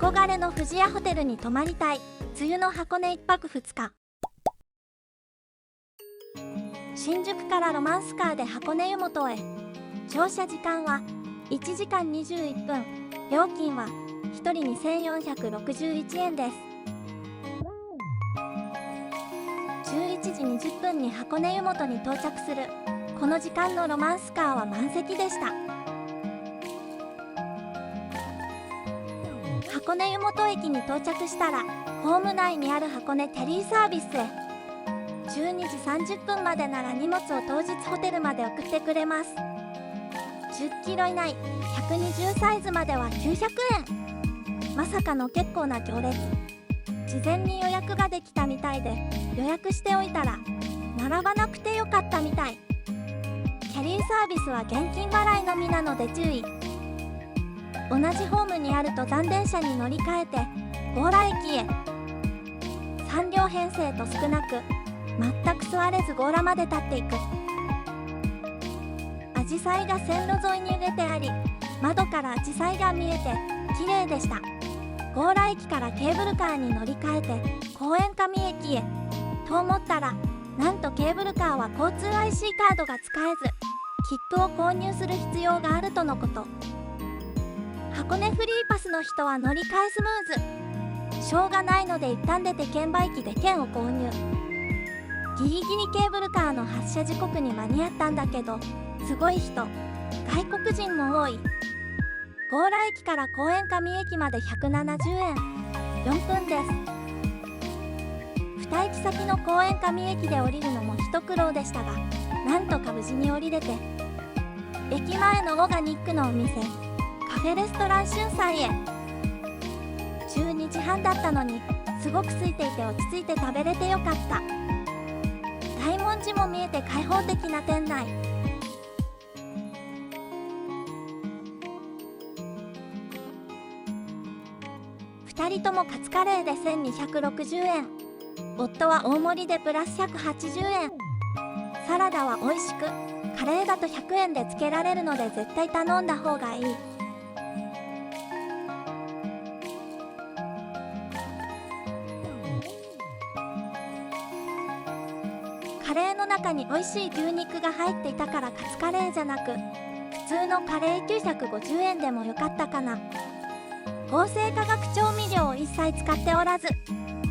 憧れの富士屋ホテルに泊まりたい。梅雨の箱根1泊2日。新宿からロマンスカーで箱根湯本へ。乗車時間は1時間21分。料金は1人2461円です。11時20分に箱根湯本に到着する。この時間のロマンスカーは満席でした。箱根湯本駅に到着したら、ホーム内にある箱根テリーサービスへ。12時30分までなら荷物を当日ホテルまで送ってくれます。10キロ以内、120サイズまでは900円。まさかの結構な行列。事前に予約ができたみたいで、予約しておいたら並ばなくてよかったみたい。キャリーサービスは現金払いのみなので注意。同じホームにある登山電車に乗り換えて強羅駅へ。3両編成と少なく、全く座れず強羅まで立っていく。アジサイが線路沿いに植えてあり、窓からアジサイが見えて綺麗でした。強羅駅からケーブルカーに乗り換えて公園上駅へと思ったら、なんとケーブルカーは交通 IC カードが使えず、切符を購入する必要があるとのこと。箱根フリーパスの人は乗り換えスムーズ。しょうがないので一旦出て券売機で券を購入。ギリギリケーブルカーの発車時刻に間に合ったんだけど、すごい人、外国人も多い。強羅駅から公園上駅まで170円、4分です。2駅先の公園上駅で降りるのも一苦労でしたが、なんとか無事に降りれて、駅前のオーガニックのお店、カフェレストラン春菜へ。12時半だったのに、すごく空いていて落ち着いて食べれてよかった。大文字も見えて開放的な店内。2人ともカツカレーで1260円。夫は大盛りでプラス180円。サラダは美味しく、カレーだと100円でつけられるので絶対頼んだ方がいい。カレーの中に美味しい牛肉が入っていたからカツカレーじゃなく、普通のカレー950円でもよかったかな。合成化学調味料を一切使っておらず、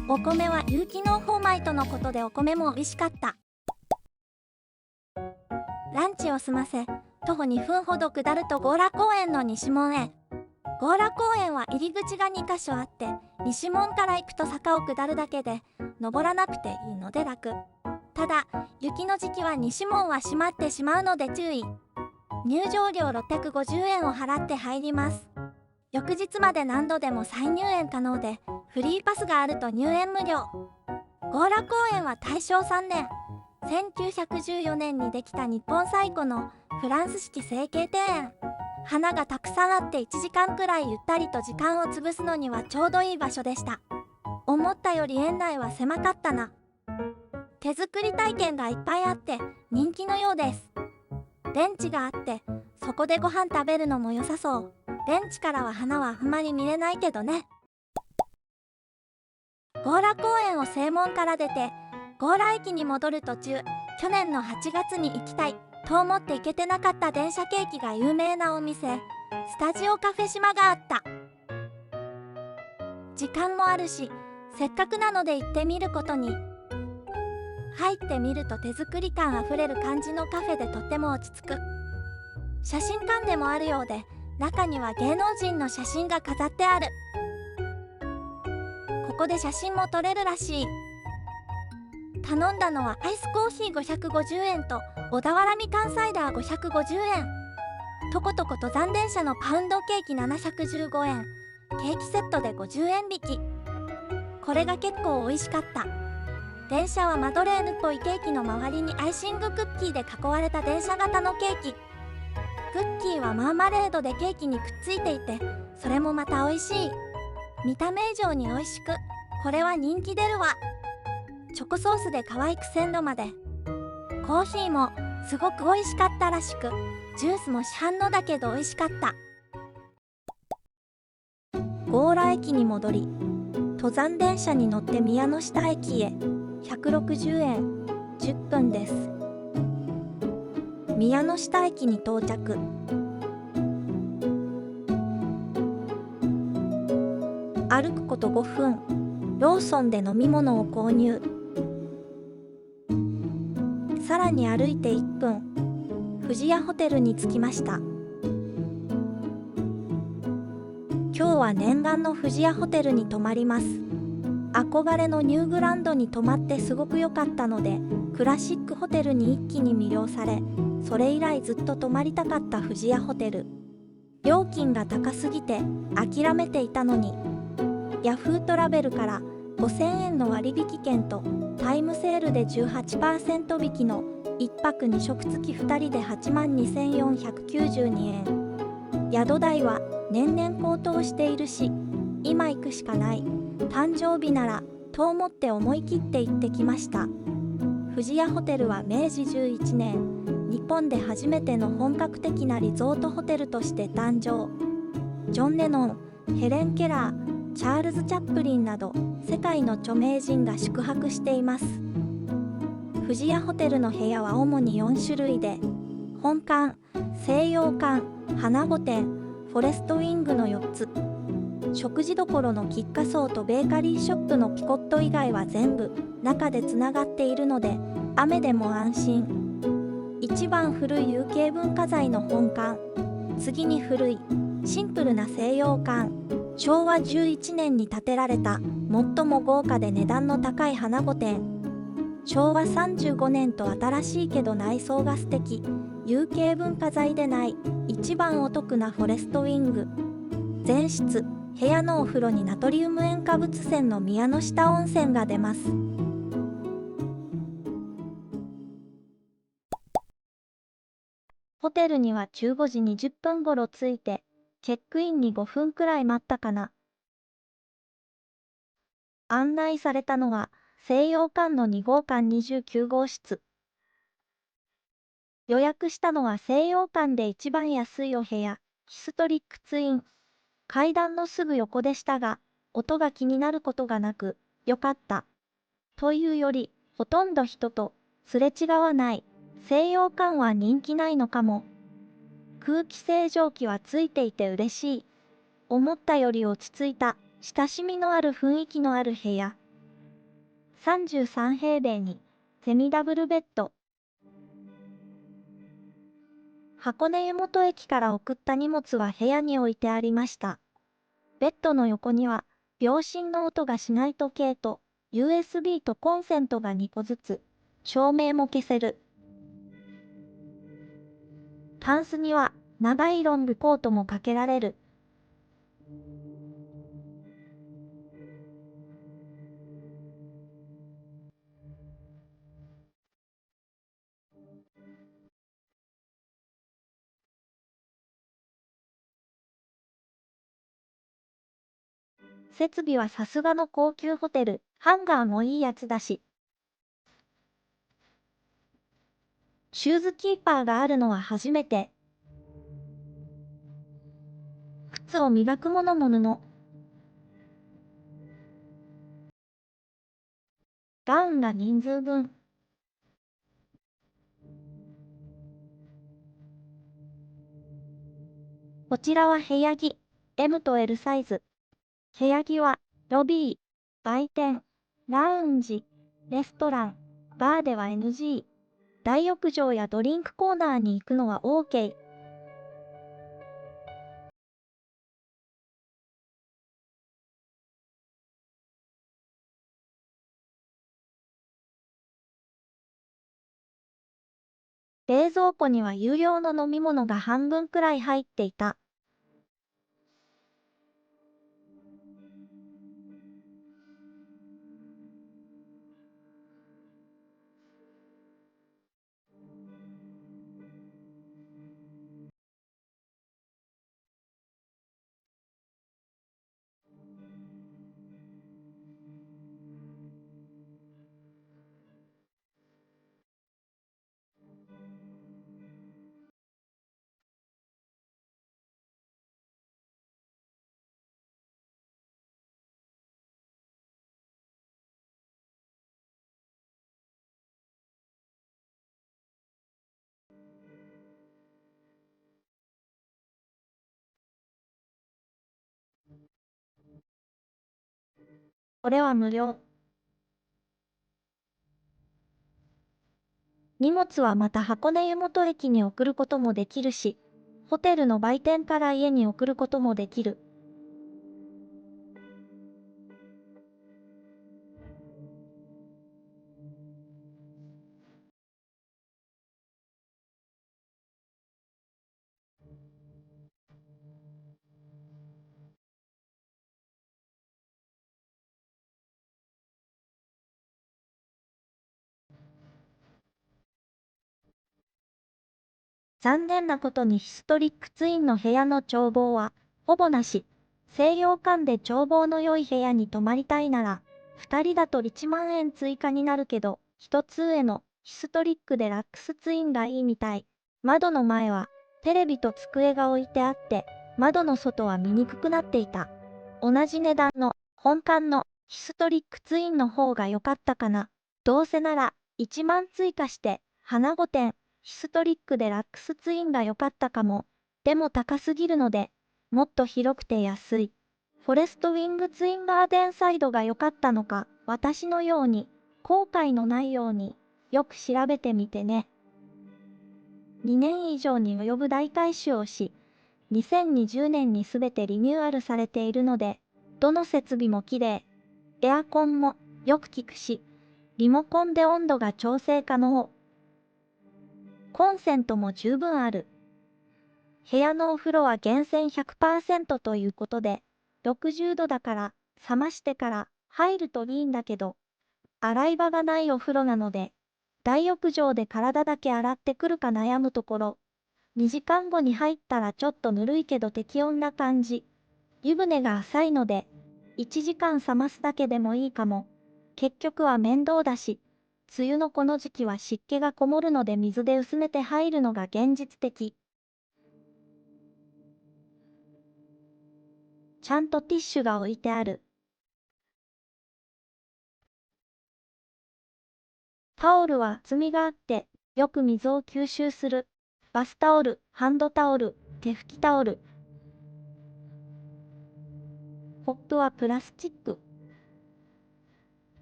お米は有機農法米とのことでお米も美味しかった。ランチを済ませ、徒歩2分ほど下ると強羅公園の西門へ。強羅公園は入り口が2カ所あって、西門から行くと坂を下るだけで、登らなくていいので楽。ただ、雪の時期は西門は閉まってしまうので注意。入場料650円を払って入ります。翌日まで何度でも再入園可能で、フリーパスがあると入園無料。強羅公園は大正3年、1914年にできた日本最古のフランス式成形庭園。花がたくさんあって1時間くらいゆったりと時間を潰すのにはちょうどいい場所でした。思ったより園内は狭かったな。手作り体験がいっぱいあって人気のようです。ベンチがあってそこでご飯食べるのも良さそう。ベンチからは花はあんまり見れないけどね。強羅公園を正門から出て強羅駅に戻る途中、去年の8月に行きたいと思って行けてなかった電車ケーキが有名なお店、スタジオカフェ島があった。時間もあるし、せっかくなので行ってみることに。入ってみると手作り感あふれる感じのカフェでとっても落ち着く。写真館でもあるようで、中には芸能人の写真が飾ってある。ここで写真も撮れるらしい。頼んだのはアイスコーヒー550円と小田原みかんサイダー550円。とことこ登山電車のパウンドケーキ715円。ケーキセットで50円引き。これが結構美味しかった。電車はマドレーヌっぽいケーキの周りにアイシングクッキーで囲われた電車型のケーキ。クッキーはマーマレードでケーキにくっついていて、それもまた美味しい。見た目以上に美味しく、これは人気出るわ。チョコソースで可愛く鮮度まで。コーヒーもすごく美味しかったらしく、ジュースも市販のだけど美味しかった。強羅駅に戻り、登山電車に乗って宮ノ下駅へ。160円、10分です。宮ノ下駅に到着。歩くこと5分、ローソンで飲み物を購入。さらに歩いて1分、富士屋ホテルに着きました。今日は念願の富士屋ホテルに泊まります。憧れのニューグランドに泊まってすごく良かったので、クラシックホテルに一気に魅了され、それ以来ずっと泊まりたかった富士屋ホテル。料金が高すぎて諦めていたのに、ヤフートラベルから5000円の割引券とタイムセールで 18% 引きの1泊2食付き2人で82,492円。宿代は年々高騰しているし、今行くしかない。誕生日ならと思って思い切って行ってきました。富士屋ホテルは明治11年、日本で初めての本格的なリゾートホテルとして誕生。ジョン・レノン、ヘレン・ケラー、チャールズ・チャップリンなど世界の著名人が宿泊しています。富士屋ホテルの部屋は主に4種類で、本館、西洋館、花御殿、フォレストウィングの4つ。食事処のキッカソーとベーカリーショップのピコット以外は全部中でつながっているので、雨でも安心。一番古い有形文化財の本館、次に古いシンプルな西洋館、昭和11年に建てられた最も豪華で値段の高い花御殿、昭和35年と新しいけど内装が素敵、有形文化財でない一番お得なフォレストウィング。全室部屋のお風呂にナトリウム塩化物泉の宮ノ下温泉が出ます。ホテルには15時20分頃着いて、チェックインに5分くらい待ったかな。案内されたのは西洋館の2号館29号室。予約したのは西洋館で一番安いお部屋、ヒストリックツイン。階段のすぐ横でしたが、音が気になることがなく、よかった。というより、ほとんど人とすれ違わない。西洋館は人気ないのかも。空気清浄機はついていて嬉しい。思ったより落ち着いた、親しみのある雰囲気のある部屋。33平米に、セミダブルベッド。箱根湯本駅から送った荷物は部屋に置いてありました。ベッドの横には、秒針の音がしない時計と、USB とコンセントが2個ずつ、照明も消せる。タンスには、長いロングコートもかけられる。設備はさすがの高級ホテル、ハンガーもいいやつだし。シューズキーパーがあるのは初めて。靴を磨くものも布。ガウンが人数分。こちらは部屋着、M と L サイズ。部屋着は、ロビー、売店、ラウンジ、レストラン、バーでは NG。大浴場やドリンクコーナーに行くのは OK。冷蔵庫には有料の飲み物が半分くらい入っていた。これは無料。荷物はまた箱根湯本駅に送ることもできるし、ホテルの売店から家に送ることもできる。残念なことにヒストリックツインの部屋の眺望は、ほぼなし。清涼感で眺望の良い部屋に泊まりたいなら、2人だと1万円追加になるけど、1つ上のヒストリックデラックスツインがいいみたい。窓の前は、テレビと机が置いてあって、窓の外は見にくくなっていた。同じ値段の本館のヒストリックツインの方が良かったかな。どうせなら1万追加して花御殿ヒストリックでラックスツインが良かったかも。でも高すぎるので、もっと広くて安い。フォレストウィングツインガーデンサイドが良かったのか、私のように、後悔のないように、よく調べてみてね。2年以上に及ぶ大改修をし、2020年にすべてリニューアルされているので、どの設備も綺麗。エアコンもよく効くし、リモコンで温度が調整可能。コンセントも十分ある。部屋のお風呂は源泉100%ということで、60度だから冷ましてから入るといいんだけど、洗い場がないお風呂なので、大浴場で体だけ洗ってくるか悩むところ、2時間後に入ったらちょっとぬるいけど適温な感じ。湯船が浅いので、1時間冷ますだけでもいいかも。結局は面倒だし、梅雨のこの時期は湿気がこもるので水で薄めて入るのが現実的。ちゃんとティッシュが置いてある。タオルは厚みがあって、よく水を吸収する。バスタオル、ハンドタオル、手拭きタオル。コップはプラスチック。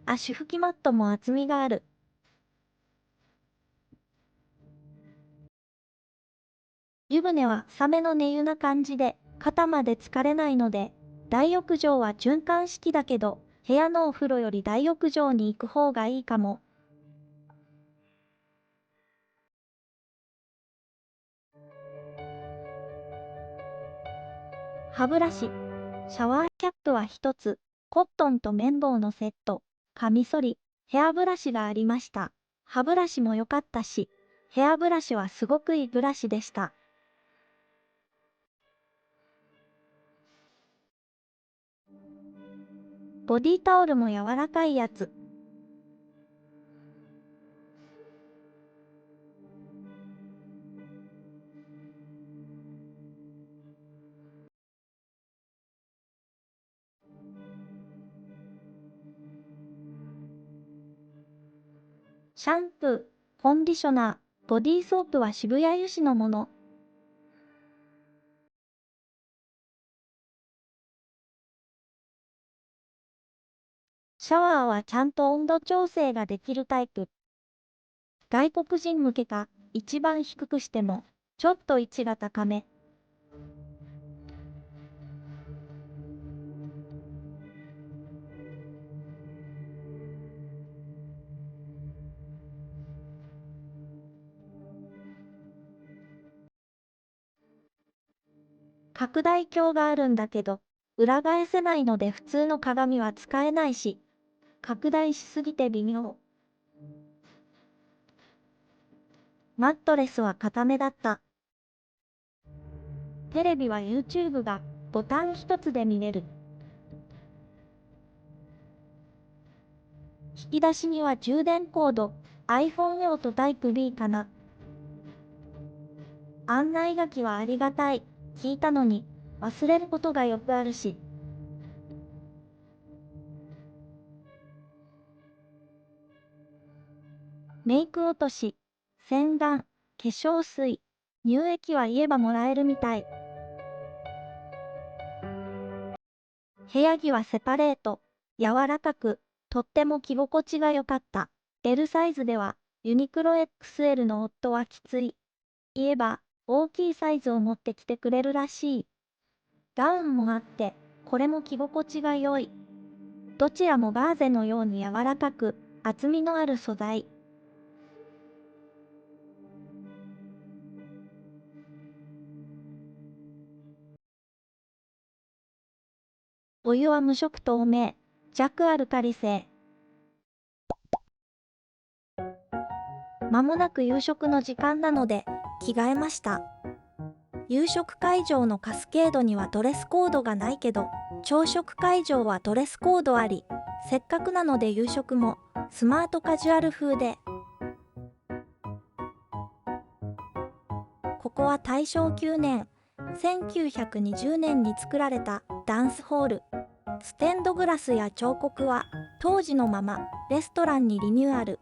足拭きマットも厚みがある。湯船は浅めの寝湯な感じで、肩まで疲れないので、大浴場は循環式だけど、部屋のお風呂より大浴場に行く方がいいかも。歯ブラシ。シャワーキャップは一つ、コットンと綿棒のセット、カミソリ、ヘアブラシがありました。歯ブラシも良かったし、ヘアブラシはすごくいいブラシでした。ボディタオルも柔らかいやつ。シャンプー、コンディショナー、ボディーソープは渋谷油脂のもの。シャワーはちゃんと温度調整ができるタイプ。外国人向けか、一番低くしても、ちょっと位置が高め。拡大鏡があるんだけど、裏返せないので普通の鏡は使えないし、拡大しすぎて微妙。マットレスは固めだった。テレビは YouTube がボタン一つで見れる。引き出しには充電コード、iPhone 用とタイプ B かな。案内書きはありがたい。聞いたのに、忘れることがよくあるし。メイク落とし、洗顔、化粧水、乳液は言えばもらえるみたい。部屋着はセパレート。柔らかく、とっても着心地が良かった。L サイズでは、ユニクロ XL の夫はきつい。言えば、大きいサイズを持ってきてくれるらしい。ダウンもあって、これも着心地が良い。どちらもガーゼのように柔らかく、厚みのある素材。お湯は無色透明、弱アルカリ性。まもなく夕食の時間なので、着替えました。夕食会場のカスケードにはドレスコードがないけど、朝食会場はドレスコードあり、せっかくなので夕食もスマートカジュアル風で。ここは大正9年、1920年に作られたダンスホール。ステンドグラスや彫刻は当時のままレストランにリニューアル。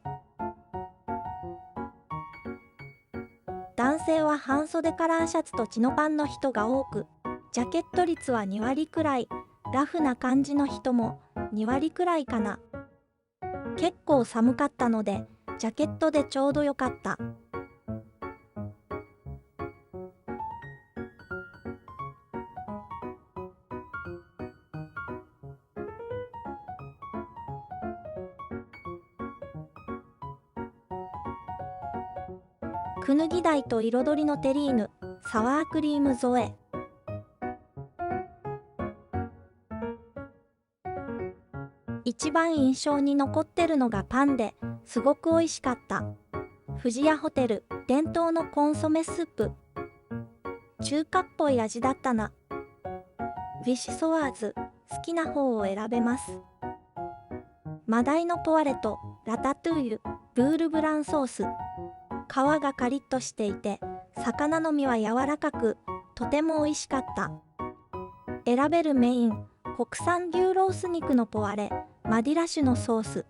男性は半袖カラーシャツとチノパンの人が多く、ジャケット率は2割くらい、ラフな感じの人も2割くらいかな。結構寒かったので、ジャケットでちょうどよかった。クヌギダイと彩りのテリーヌ、サワークリーム添え。一番印象に残ってるのがパンですごく美味しかった。富士屋ホテル伝統のコンソメスープ。中華っぽい味だったな。ウィッシュソワーズ、好きな方を選べます。マダイのポワレとラタトゥーユ、ブールブランソース。皮がカリッとしていて、魚の身は柔らかく、とても美味しかった。選べるメイン、国産牛ロース肉のポワレ、マディラ種のソース。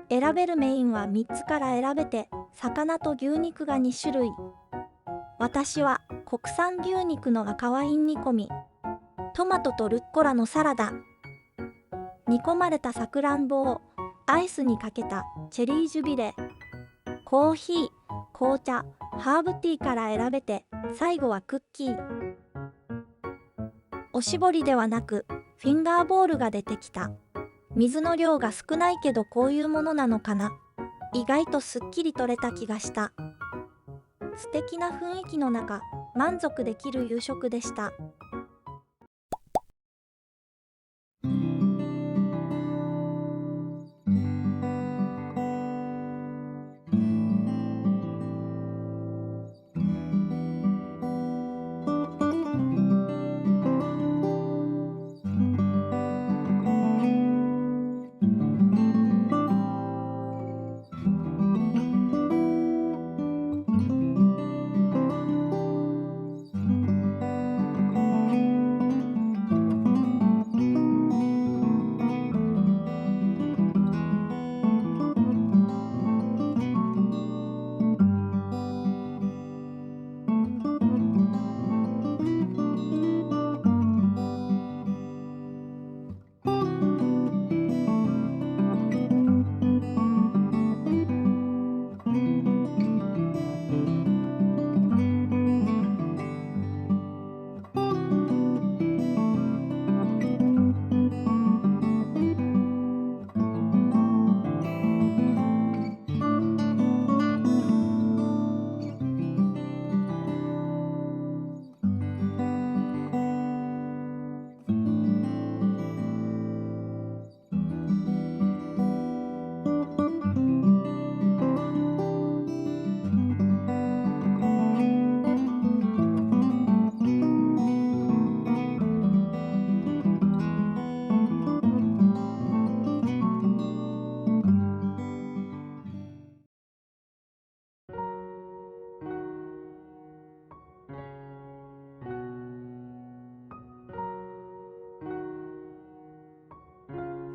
選べるメインは3つから選べて、魚と牛肉が2種類。私は国産牛肉の赤ワイン煮込み。トマトとルッコラのサラダ。煮込まれたさくらんぼをアイスにかけたチェリージュビレ。コーヒー、紅茶、ハーブティーから選べて、最後はクッキー。おしぼりではなく、フィンガーボールが出てきた。水の量が少ないけどこういうものなのかな。意外とすっきり取れた気がした。素敵な雰囲気の中、満足できる夕食でした。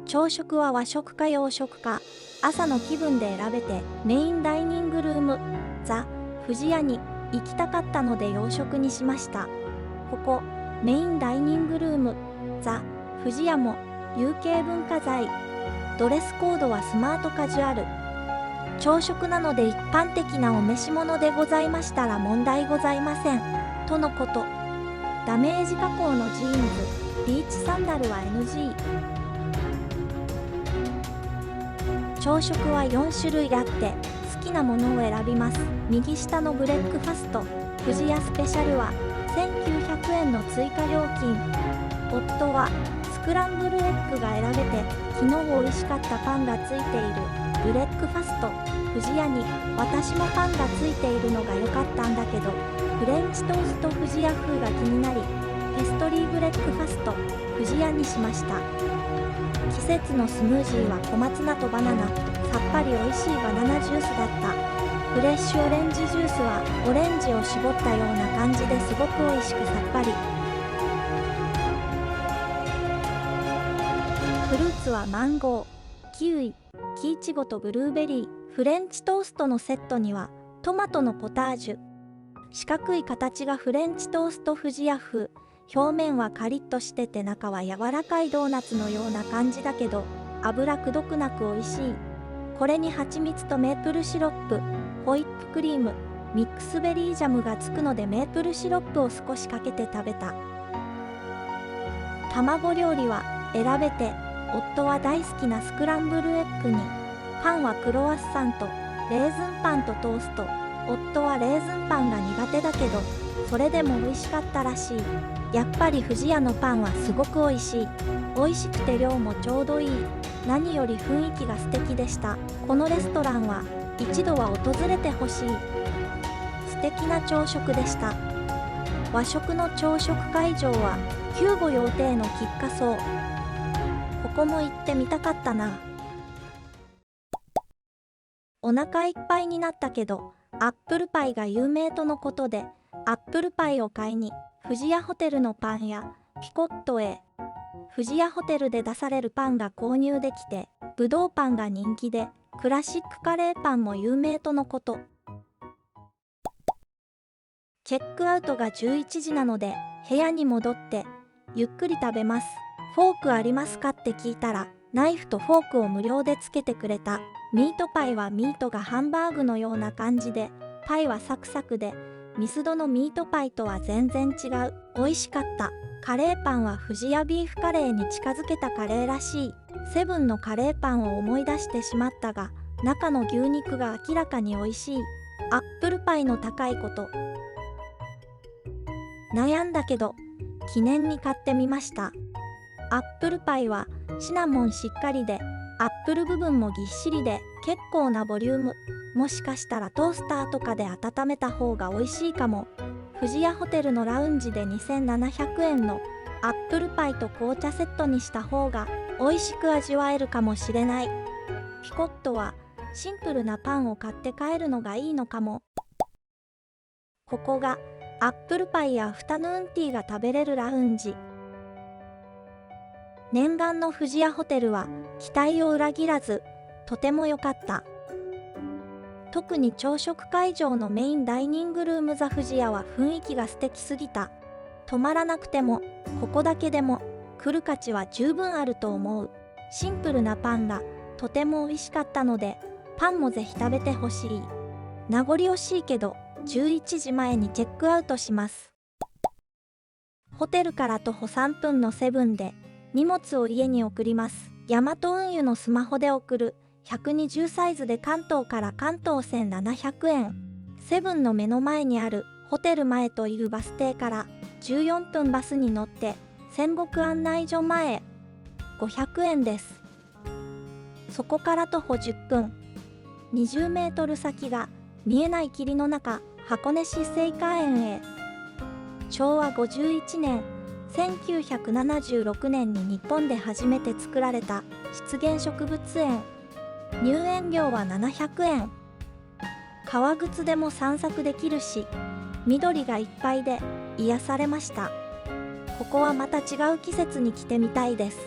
朝食は和食か洋食か、朝の気分で選べてメインダイニングルーム、ザ・富士屋に行きたかったので洋食にしました。ここ、メインダイニングルーム、ザ・富士屋も有形文化財、ドレスコードはスマートカジュアル。朝食なので一般的なお召し物でございましたら問題ございません。とのこと。ダメージ加工のジーンズ、ビーチサンダルは NG。朝食は4種類あって好きなものを選びます。右下のブレックファスト、富士屋スペシャルは1900円の追加料金。夫はスクランブルエッグが選べて昨日美味しかったパンがついているブレックファスト富士屋に、私もパンがついているのが良かったんだけどフレンチトースト富士屋風が気になりペストリーブレックファスト富士屋にしました。季節のスムージーは小松菜とバナナ、さっぱり美味しいバナナジュースだった。フレッシュオレンジジュースはオレンジを絞ったような感じですごく美味しくさっぱり。フルーツはマンゴー、キウイ、木いちごとブルーベリー。フレンチトーストのセットにはトマトのポタージュ。四角い形がフレンチトースト富士屋風。表面はカリッとしてて中は柔らかいドーナツのような感じだけど油くどくなく美味しい。これに蜂蜜とメープルシロップ、ホイップクリーム、ミックスベリージャムがつくのでメープルシロップを少しかけて食べた。卵料理は選べて夫は大好きなスクランブルエッグに、パンはクロワッサンとレーズンパンとトースト。夫はレーズンパンが苦手だけどそれでも美味しかったらしい。やっぱり富士屋のパンはすごく美味しい。美味しくて量もちょうどいい。何より雰囲気が素敵でした。このレストランは一度は訪れてほしい。素敵な朝食でした。和食の朝食会場は救護予定の菊花荘。ここも行ってみたかったな。お腹いっぱいになったけどアップルパイが有名とのことでアップルパイを買いに富士屋ホテルのパン屋ピコットへ。富士屋ホテルで出されるパンが購入できてぶどうパンが人気でクラシックカレーパンも有名とのこと。チェックアウトが11時なので部屋に戻ってゆっくり食べます。フォークありますかって聞いたらナイフとフォークを無料でつけてくれた。ミートパイはミートがハンバーグのような感じでパイはサクサクでミスドのミートパイとは全然違う。美味しかった。カレーパンは富士屋ビーフカレーに近づけたカレーらしい。セブンのカレーパンを思い出してしまったが中の牛肉が明らかに美味しい。アップルパイの高いこと。悩んだけど記念に買ってみました。アップルパイはシナモンしっかりでアップル部分もぎっしりで結構なボリューム。もしかしたらトースターとかで温めた方が美味しいかも。富士屋ホテルのラウンジで2700円のアップルパイと紅茶セットにした方が美味しく味わえるかもしれない。ピコットはシンプルなパンを買って帰るのがいいのかも。ここがアップルパイやアフタヌーンティーが食べれるラウンジ。念願の富士屋ホテルは期待を裏切らずとても良かった。特に朝食会場のメインダイニングルームザ富士屋は雰囲気が素敵すぎた。泊まらなくてもここだけでも来る価値は十分あると思う。シンプルなパンがとても美味しかったのでパンもぜひ食べてほしい。名残惜しいけど11時前にチェックアウトします。ホテルから徒歩3分のセブンで荷物を家に送ります。ヤマト運輸のスマホで送る120サイズで関東から関東1700円。セブンの目の前にあるホテル前というバス停から14分バスに乗って仙北案内所前へ500円です。そこから徒歩10分。20メートル先が見えない霧の中、箱根市生花園へ。昭和51年、1976年に日本で初めて作られた湿原植物園。入園料は700円。革靴でも散策できるし、緑がいっぱいで癒されました。ここはまた違う季節に来てみたいです。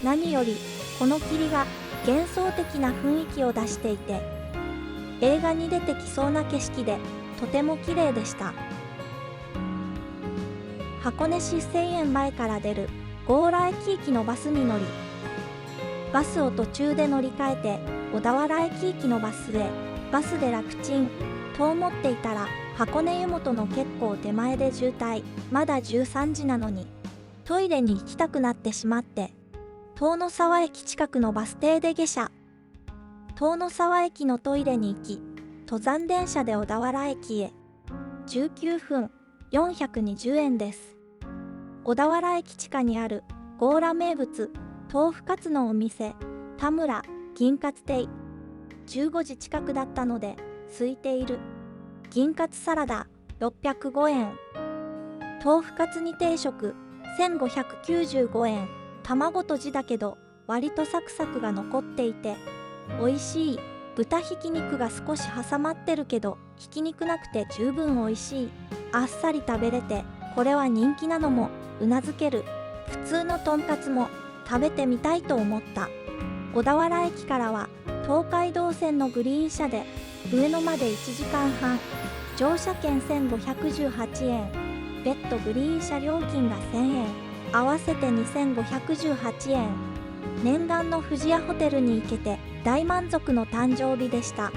何よりこの霧が幻想的な雰囲気を出していて、映画に出てきそうな景色でとても綺麗でした。箱根市庭園前から出る強羅駅行きのバスに乗り、バスを途中で乗り換えて小田原駅行きのバスへ。バスで楽ちんと思っていたら、箱根湯本の結構手前で渋滞。まだ13時なのにトイレに行きたくなってしまって、遠野沢駅近くのバス停で下車。遠野沢駅のトイレに行き、登山電車で小田原駅へ。19分420円です。小田原駅地下にある強羅名物豆腐カツのお店、田村銀カツ亭。15時近くだったので空いている。銀カツサラダ605円、豆腐カツ2定食1595円。卵とじだけど割とサクサクが残っていて美味しい。豚ひき肉が少し挟まってるけどひき肉なくて十分美味しい。あっさり食べれて、これは人気なのもうなずける。普通のとんかつも食べてみたいと思った。小田原駅からは東海道線のグリーン車で上野まで1時間半。乗車券1518円。別途グリーン車料金が1000円。合わせて2518円。念願の富士屋ホテルに行けて大満足の誕生日でした。